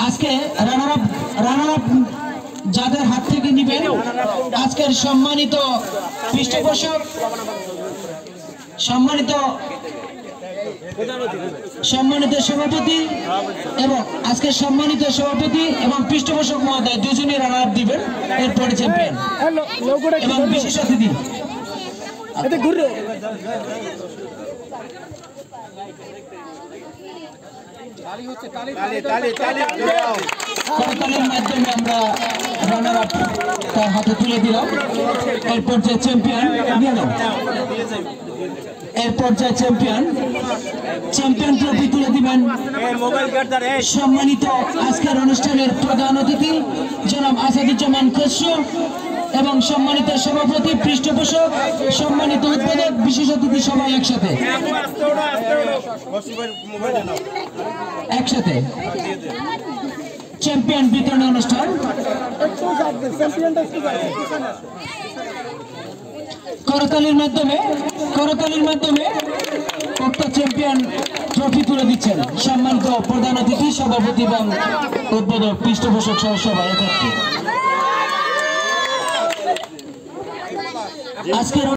আজকে runner up যাদের হাত থেকে নিবেন আজকের সম্মানিত পৃষ্ঠপোষক সম্মানিত সভাপতি এবং আজকের সম্মানিত সভাপতি এবং পৃষ্ঠপোষক মহোদয় দুজনই রানার আপ দিবেন। এরপরে চ্যাম্পিয়ন এবং বিশেষ অতিথি করতালির মাধ্যমে আমরা রানার আপ তার হাতে তুলে দিলাম। এরপর যে চ্যাম্পিয়ন চ্যাম্পিয়ন ট্রফি তুলে দিবেন সম্মানিত আজকের অনুষ্ঠানের প্রধান অতিথি জনাব আসাদুজ্জামান খসরু এবং সম্মানিত সভাপতি পৃষ্ঠপোষক সম্মানিত উদ্বোধক বিশেষ অতিথি সবাই একসাথে চ্যাম্পিয়ন বিতরণ অনুষ্ঠান। করতালির মাধ্যমে উক্ত চ্যাম্পিয়ন ট্রফি তুলে দিচ্ছেন সম্মানিত প্রধান অতিথি সভাপতি এবং উদ্বোধক পৃষ্ঠপোষক সহ সবাই একত্রে। আজকের